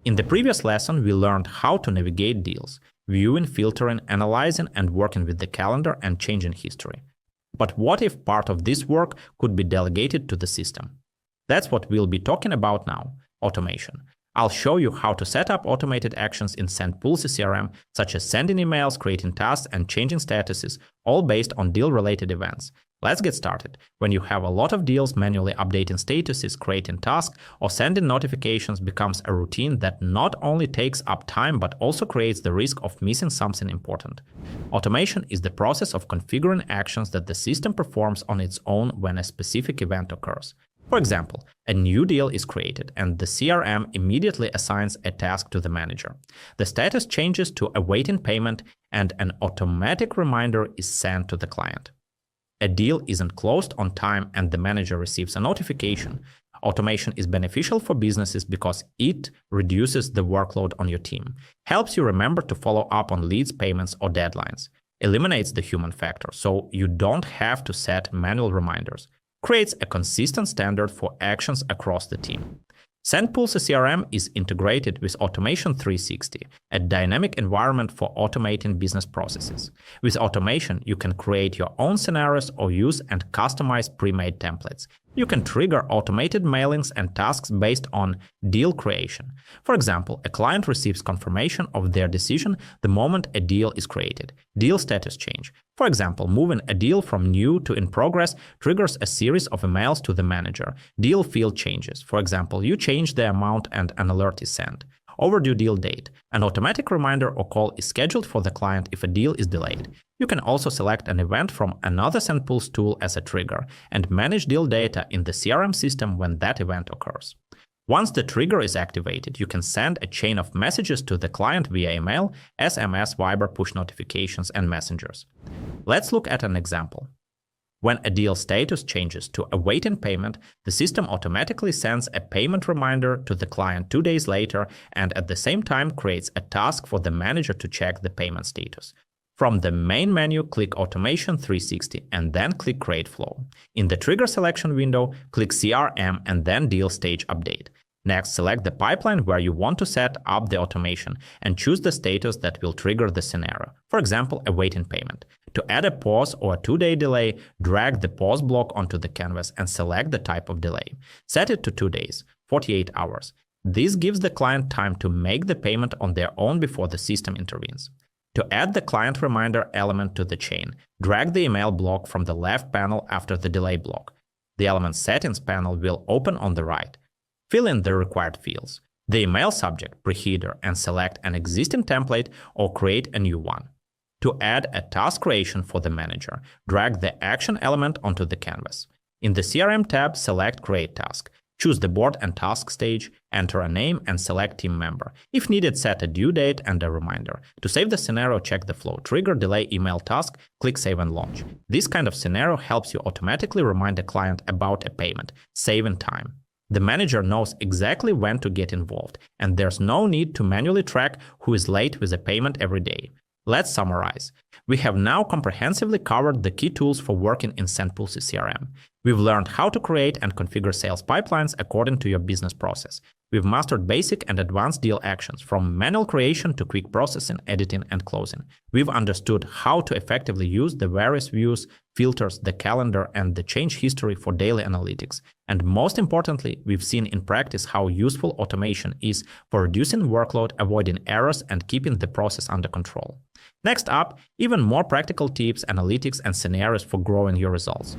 In the previous lesson, we learned how to navigate deals, viewing, filtering, analyzing, and working with the calendar and changing history. But what if part of this work could be delegated to the system? That's what we'll be talking about now, automation. I'll show you how to set up automated actions in SendPulse CRM, such as sending emails, creating tasks, and changing statuses, all based on deal-related events. Let's get started. When you have a lot of deals, manually updating statuses, creating tasks, or sending notifications becomes a routine that not only takes up time but also creates the risk of missing something important. Automation is the process of configuring actions that the system performs on its own when a specific event occurs. For example, a new deal is created and the CRM immediately assigns a task to the manager. The status changes to awaiting payment and an automatic reminder is sent to the client. A deal isn't closed on time and the manager receives a notification. Automation is beneficial for businesses because it reduces the workload on your team, helps you remember to follow up on leads, payments, or deadlines, eliminates the human factor so you don't have to set manual reminders, creates a consistent standard for actions across the team. SendPulse CRM is integrated with Automation 360, a dynamic environment for automating business processes. With automation, you can create your own scenarios or use and customize pre-made templates. You can trigger automated mailings and tasks based on deal creation. For example, a client receives confirmation of their decision the moment a deal is created. Deal status change. For example, moving a deal from new to in progress triggers a series of emails to the manager. Deal field changes. For example, you change the amount and an alert is sent. Overdue deal date. An automatic reminder or call is scheduled for the client if a deal is delayed. You can also select an event from another SendPulse tool as a trigger and manage deal data in the CRM system when that event occurs. Once the trigger is activated, you can send a chain of messages to the client via email, SMS, Viber, push notifications, and messengers. Let's look at an example. When a deal status changes to awaiting payment, the system automatically sends a payment reminder to the client 2 days later and at the same time creates a task for the manager to check the payment status. From the main menu, click Automation 360 and then click Create Flow. In the Trigger selection window, click CRM and then Deal Stage Update. Next, select the pipeline where you want to set up the automation and choose the status that will trigger the scenario, for example, awaiting payment. To add a pause or a 2-day delay, drag the pause block onto the canvas and select the type of delay. Set it to 2 days, 48 hours. This gives the client time to make the payment on their own before the system intervenes. To add the client reminder element to the chain, drag the email block from the left panel after the delay block. The element settings panel will open on the right. Fill in the required fields, the email subject, preheader, and select an existing template or create a new one. To add a task creation for the manager, drag the action element onto the canvas. In the CRM tab, select Create Task. Choose the board and task stage, enter a name, and select team member. If needed, set a due date and a reminder. To save the scenario, check the flow. Trigger delay email task, click Save and Launch. This kind of scenario helps you automatically remind the client about a payment, saving time. The manager knows exactly when to get involved, and there's no need to manually track who is late with a payment every day. Let's summarize. We have now comprehensively covered the key tools for working in SendPulse CRM. We've learned how to create and configure sales pipelines according to your business process. We've mastered basic and advanced deal actions, from manual creation to quick processing, editing, and closing. We've understood how to effectively use the various views, filters, the calendar, and the change history for daily analytics. And most importantly, we've seen in practice how useful automation is for reducing workload, avoiding errors, and keeping the process under control. Next up, even more practical tips, analytics, and scenarios for growing your results.